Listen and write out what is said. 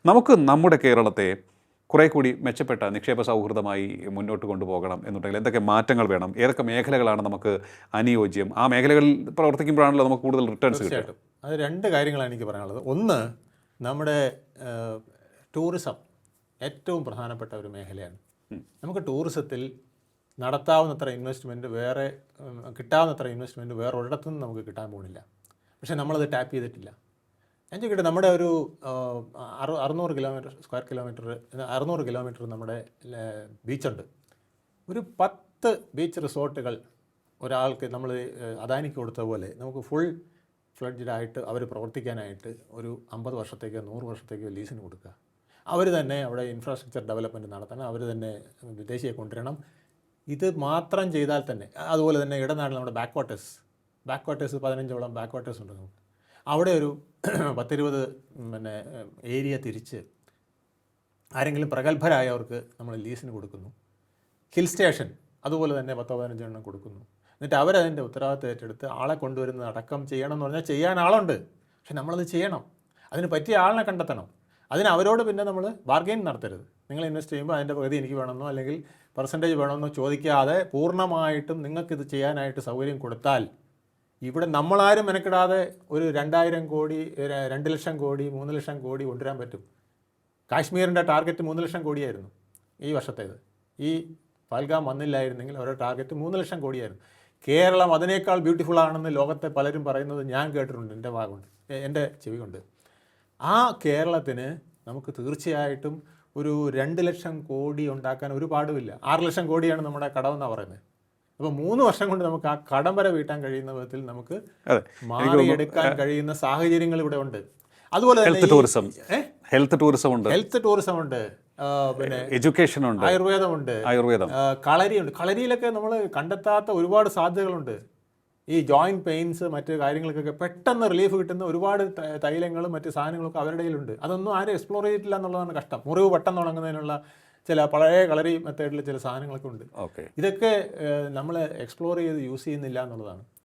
നമുക്ക് നമ്മുടെ കേരളത്തെ കുറേ കൂടി മെച്ചപ്പെട്ട നിക്ഷേപ സൗഹൃദമായി മുന്നോട്ട് കൊണ്ടുപോകണം എന്നുണ്ടെങ്കിൽ എന്തൊക്കെ മാറ്റങ്ങൾ വേണം, ഏതൊക്കെ മേഖലകളാണ് നമുക്ക് അനുയോജ്യം, ആ മേഖലകളിൽ പ്രവർത്തിക്കുമ്പോഴാണല്ലോ നമുക്ക് കൂടുതൽ റിട്ടേൺസ് കിട്ടുക? തീർച്ചയായിട്ടും അത് രണ്ട് കാര്യങ്ങളാണ് എനിക്ക് പറയാനുള്ളത്. ഒന്ന്, നമ്മുടെ ടൂറിസം ഏറ്റവും പ്രധാനപ്പെട്ട ഒരു മേഖലയാണ്. നമുക്ക് ടൂറിസത്തിൽ നടത്താവുന്നത്ര ഇൻവെസ്റ്റ്മെൻറ്റ് കിട്ടാവുന്നത്ര ഇൻവെസ്റ്റ്മെൻറ്റ് വേറെ ഒരിടത്തുനിന്ന് നമുക്ക് കിട്ടാൻ പോകുന്നില്ല. പക്ഷേ നമ്മളത് ടാപ്പ് ചെയ്തിട്ടില്ല. ഞാൻ ചോദിക്കട്ടെ, നമ്മുടെ ഒരു 600 കിലോമീറ്റർ നമ്മുടെ ബീച്ചുണ്ട്. ഒരു 10 ബീച്ച് റിസോർട്ടുകൾ ഒരാൾക്ക് നമ്മൾ അദാനിക്ക് കൊടുത്ത പോലെ നമുക്ക് ഫുൾ ഫ്ലഡ്ജായിട്ട് അവർ പ്രവർത്തിക്കാനായിട്ട് ഒരു 50 വർഷത്തേക്കോ 100 വർഷത്തേക്കോ ലീസിന് കൊടുക്കുക. അവർ തന്നെ അവിടെ ഇൻഫ്രാസ്ട്രക്ചർ ഡെവലപ്മെൻറ്റ് നടത്തണം, അവർ തന്നെ വിദേശിയെ കൊണ്ടുവരണം. ഇത് മാത്രം ചെയ്താൽ തന്നെ, അതുപോലെ തന്നെ ഇടനാട്ടിൽ നമ്മുടെ ബാക്ക് വാട്ടേഴ്സ് 15ഓളം ബാക്ക് വാട്ടേഴ്സ് ഉണ്ട് നമുക്ക്. അവിടെ ഒരു 10-20 ഏരിയ തിരിച്ച് ആരെങ്കിലും പ്രഗത്ഭരായവർക്ക് നമ്മൾ ലീസിന് കൊടുക്കുന്നു. ഹിൽ സ്റ്റേഷൻ അതുപോലെ തന്നെ 10-15 എണ്ണം കൊടുക്കുന്നു. എന്നിട്ട് അവരതിൻ്റെ ഉത്തരവാദിത്തം ഏറ്റെടുത്ത് ആളെ കൊണ്ടുവരുന്നത് അടക്കം ചെയ്യണം എന്ന് പറഞ്ഞാൽ ചെയ്യാൻ ആളുണ്ട്. പക്ഷെ നമ്മളത് ചെയ്യണം, അതിന് പറ്റിയ ആളിനെ കണ്ടെത്തണം. അതിന് അവരോട് പിന്നെ നമ്മൾ ബാർഗെയിൻ നടത്തരുത്. നിങ്ങൾ ഇൻവെസ്റ്റ് ചെയ്യുമ്പോൾ അതിൻ്റെ പകുതി എനിക്ക് വേണമെന്നോ അല്ലെങ്കിൽ പെർസെൻറ്റേജ് വേണമെന്നോ ചോദിക്കാതെ പൂർണ്ണമായിട്ടും നിങ്ങൾക്കിത് ചെയ്യാനായിട്ട് സൗകര്യം കൊടുത്താൽ ഇവിടെ നമ്മളാരും മെനക്കിടാതെ ഒരു 2000 കോടി 2 ലക്ഷം കോടി 3 ലക്ഷം കോടി കൊണ്ടുവരാൻ പറ്റും. കാശ്മീരിൻ്റെ ടാർഗറ്റ് 3 ലക്ഷം കോടിയായിരുന്നു ഈ വർഷത്തേത്. ഈ പഹൽഗാം വന്നില്ലായിരുന്നെങ്കിൽ അവരുടെ ടാർഗറ്റ് 3 ലക്ഷം കോടിയായിരുന്നു. കേരളം അതിനേക്കാൾ ബ്യൂട്ടിഫുൾ ആണെന്ന് ലോകത്തെ പലരും പറയുന്നത് ഞാൻ കേട്ടിട്ടുണ്ട്, എൻ്റെ ചെവി കൊണ്ട്. ആ കേരളത്തിന് നമുക്ക് തീർച്ചയായിട്ടും ഒരു 2 ലക്ഷം കോടി ഉണ്ടാക്കാൻ ഒരു പാടുമില്ല. 6 ലക്ഷം കോടിയാണ് നമ്മുടെ കടമെന്നാണ് പറയുന്നത്. അപ്പോൾ 3 വർഷം കൊണ്ട് നമുക്ക് ആ കടം വരെ വീട്ടാൻ കഴിയുന്ന വിധത്തിൽ നമുക്ക് മാറിയെടുക്കാൻ കഴിയുന്ന സാഹചര്യങ്ങൾ ഇവിടെ ഉണ്ട്. അതുപോലെ തന്നെ ഹെൽത്ത് ടൂറിസം ഉണ്ട്, പിന്നെ എഡ്യൂക്കേഷൻ ഉണ്ട്, ആയുർവേദം, കളരിയുണ്ട്. കളരിയിലൊക്കെ നമ്മൾ കണ്ടെത്താത്ത ഒരുപാട് സാധ്യതകളുണ്ട്. ഈ ജോയിൻറ്റ് പെയിൻസ് മറ്റ് കാര്യങ്ങൾക്കൊക്കെ പെട്ടെന്ന് റിലീഫ് കിട്ടുന്ന ഒരുപാട് തൈലങ്ങളും മറ്റ് സാധനങ്ങളൊക്കെ അവരുടെ കയ്യിലുണ്ട്. അതൊന്നും ആരും എക്സ്പ്ലോർ ചെയ്തിട്ടില്ല എന്നുള്ളതാണ് കഷ്ടം. മുറിവ് പെട്ടെന്ന് ഉണങ്ങുന്നതിനുള്ള ചില പഴയ കളറി മെത്തേഡിൽ ചില സാധനങ്ങളൊക്കെ ഉണ്ട്. ഇതൊക്കെ നമ്മൾ എക്സ്പ്ലോർ ചെയ്ത് യൂസ് ചെയ്യുന്നില്ല എന്നുള്ളതാണ്.